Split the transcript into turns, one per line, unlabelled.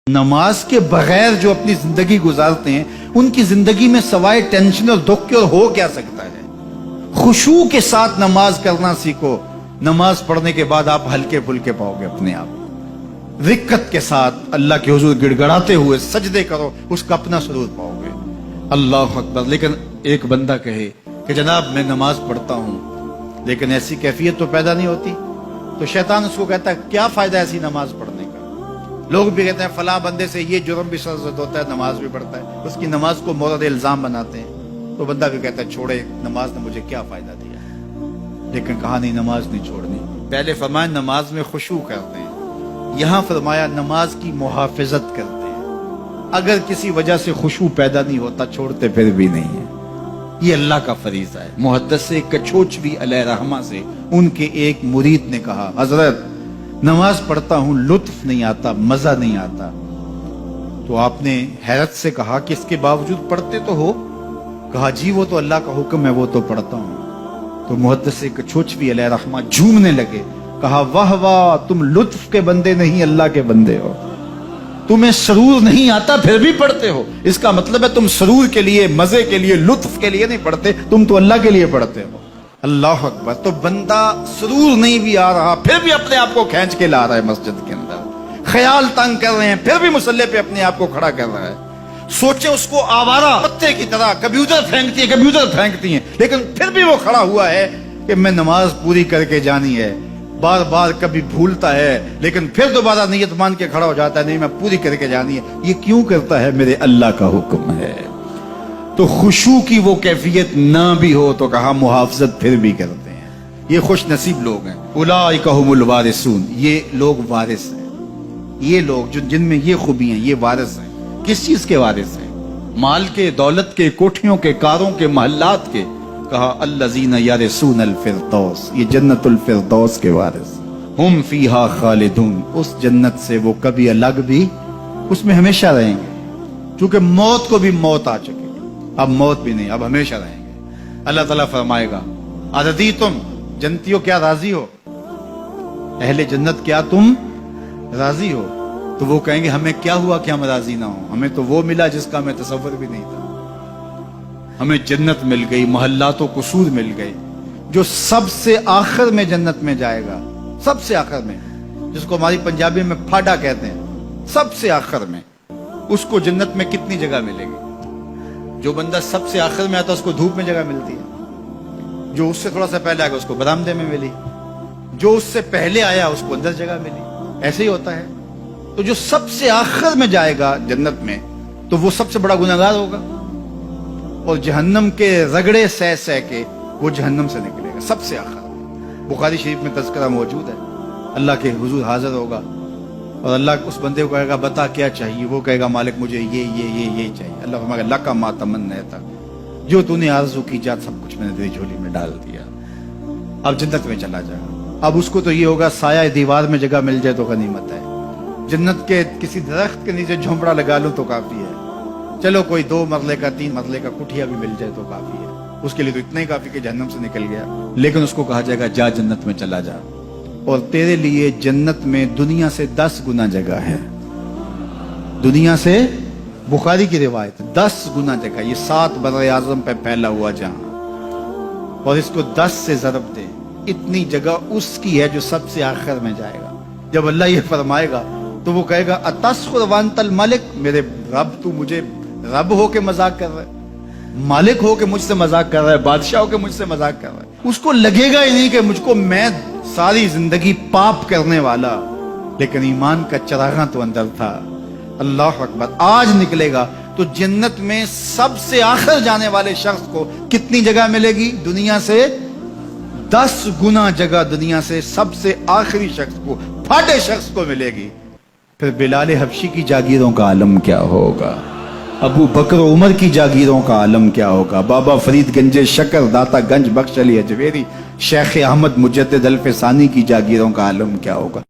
نماز کے بغیر جو اپنی زندگی گزارتے ہیں ان کی زندگی میں سوائے ٹینشن اور دکھ کے اور ہو کیا سکتا ہے؟ خشوع کے ساتھ نماز کرنا سیکھو. نماز پڑھنے کے بعد آپ ہلکے پھلکے پاؤ گے اپنے آپ. رقت کے ساتھ اللہ کے حضور گڑ گڑاتے ہوئے سجدے کرو, اس کا اپنا سرور پاؤ گے. اللہ اکبر. لیکن ایک بندہ کہے کہ جناب میں نماز پڑھتا ہوں لیکن ایسی کیفیت تو پیدا نہیں ہوتی, تو شیطان اس کو کہتا ہے کیا فائدہ ایسی نماز پڑھنے کا. لوگ بھی کہتے ہیں فلاں بندے سے یہ جرم بھی سرزد ہوتا ہے, نماز بھی پڑھتا ہے, اس کی نماز کو مورد الزام بناتے ہیں. تو بندہ بھی کہتا ہے چھوڑے, نماز نے مجھے کیا فائدہ دیا ہے. لیکن کہا نہیں, نماز نہیں چھوڑنی. پہلے فرمایا نماز میں خشوع کرتے ہیں, یہاں فرمایا نماز کی محافظت کرتے ہیں. اگر کسی وجہ سے خشوع پیدا نہیں ہوتا چھوڑتے پھر بھی نہیں ہے. یہ اللہ کا فریضہ ہے. محدث کچھوچوی علیہ رحمہ سے ان کے ایک مرید نے کہا حضرت نماز پڑھتا ہوں لطف نہیں آتا, مزہ نہیں آتا. تو آپ نے حیرت سے کہا کہ اس کے باوجود پڑھتے تو ہو؟ کہا جی وہ تو اللہ کا حکم ہے, وہ تو پڑھتا ہوں. تو محدث کچھوچوی علیہ رحمہ جھومنے لگے, کہا واہ واہ, تم لطف کے بندے نہیں اللہ کے بندے ہو. تمہیں سرور نہیں آتا پھر بھی پڑھتے ہو, اس کا مطلب ہے تم سرور کے لیے, مزے کے لیے, لطف کے لیے نہیں پڑھتے, تم تو اللہ کے لیے پڑھتے ہو. اللہ اکبر. تو بندہ سرور نہیں بھی آ رہا پھر بھی اپنے آپ کو کھینچ کے لا رہا ہے مسجد کے اندر. خیال تنگ کر رہے ہیں پھر بھی مصلی پہ اپنے آپ کو کھڑا کر رہا ہے. سوچیں اس کو آوارہ پتے کی طرح کبھی ادھر پھینکتی ہیں کبھی ادھر پھینکتی ہیں, لیکن پھر بھی وہ کھڑا ہوا ہے کہ میں نماز پوری کر کے جانی ہے. بار بار کبھی بھولتا ہے لیکن پھر دوبارہ نیت مان کے کھڑا ہو جاتا ہے, نہیں میں پوری کر کے جانی ہے. یہ کیوں کرتا ہے؟ میرے اللہ کا حکم ہے. تو خشوع کی وہ کیفیت نہ بھی ہو تو کہا محافظت پھر بھی کرتے ہیں. یہ خوش نصیب لوگ ہیں. اولئک هم الوارثون, یہ لوگ وارث ہیں. یہ لوگ جن میں یہ خوبی ہیں یہ وارث ہیں. کس چیز کے وارث ہیں؟ مال کے, دولت کے, کوٹھیوں کے, کاروں کے, محلات کے. کہا الذین یرثون الفردوس, یہ جنت الفردوس کے وارث. ہم فیہا خالدون, اس جنت سے وہ کبھی الگ بھی اس میں ہمیشہ رہیں گے. چونکہ موت کو بھی موت آ چکی, اب موت بھی نہیں, اب ہمیشہ رہیں گے. اللہ تعالیٰ فرمائے گا عددی تم جنتیوں کیا راضی ہو؟ اہل جنت کیا تم راضی ہو؟ تو وہ کہیں گے ہمیں کیا ہوا کہ ہم راضی نہ ہوں, ہمیں تو وہ ملا جس کا ہمیں تصور بھی نہیں تھا. ہمیں جنت مل گئی, محلات و قصور مل گئی. جو سب سے آخر میں جنت میں جائے گا, سب سے آخر میں, جس کو ہماری پنجابی میں پھاڑا کہتے ہیں, سب سے آخر میں, اس کو جنت میں کتنی جگہ ملے گی؟ جو بندہ سب سے آخر میں آتا اس کو دھوپ میں جگہ ملتی ہے, جو اس سے تھوڑا سا پہلے آیا اس کو برآمدے میں ملی, جو اس سے پہلے آیا اس کو اندر جگہ ملی. ایسے ہی ہوتا ہے. تو جو سب سے آخر میں جائے گا جنت میں تو وہ سب سے بڑا گناہگار ہوگا, اور جہنم کے رگڑے سہ سہ کے وہ جہنم سے نکلے گا سب سے آخر. بخاری شریف میں تذکرہ موجود ہے. اللہ کے حضور حاضر ہوگا اور اللہ اس بندے کو کہے گا بتا کیا چاہیے. وہ کہے گا مالک مجھے یہ چاہیے. اللہ فرمائے گا لک ما تمنیت, جو تو نے آرزو کی جا سب کچھ میں نے تیری جھولی میں ڈال دیا, اب جنت میں چلا جائے. اب اس کو تو یہ ہوگا سایہ دیوار میں جگہ مل جائے تو غنیمت ہے, جنت کے کسی درخت کے نیچے جھونپڑا لگا لوں تو کافی ہے. چلو کوئی 2 مرلے کا 3 مرلے کا کٹھیا بھی مل جائے تو کافی ہے. اس کے لیے تو اتنا ہی کافی کہ جہنم سے نکل گیا. لیکن اس کو کہا جائے گا جا جنت میں چلا جا, اور تیرے لیے جنت میں دنیا سے 10 گنا جگہ ہے. دنیا سے, بخاری کی روایت, 10 گنا جگہ. یہ 7 بر اعظم پہ پھیلا ہوا جہاں, اور اس کو 10 سے ضرب دے, اتنی جگہ اس کی ہے جو سب سے آخر میں جائے گا. جب اللہ یہ فرمائے گا تو وہ کہے گا اتسخر وانت الملک, میرے رب تو مجھے رب ہو کے مذاق کر رہا ہے, مالک ہو کے مجھ سے مذاق کر رہا ہے, بادشاہ ہو کے مجھ سے مذاق کر رہا ہے. اس کو لگے گا ہی نہیں کہ مجھ کو, میں ساری زندگی پاپ کرنے والا لیکن ایمان کا چراغاں تو اندر تھا. اللہ اکبر. آج نکلے گا تو جنت میں سب سے آخر جانے والے شخص کو کتنی جگہ ملے گی؟ دنیا سے 10 گنا جگہ دنیا سے سب سے آخری شخص کو, پھاٹے شخص کو ملے گی. پھر بلال حبشی کی جاگیروں کا عالم کیا ہوگا؟ ابو بکر و عمر کی جاگیروں کا عالم کیا ہوگا؟ بابا فرید گنج شکر, داتا گنج بخش علی اجویری, شیخ احمد مجدد الفسانی کی جاگیروں کا عالم کیا ہوگا؟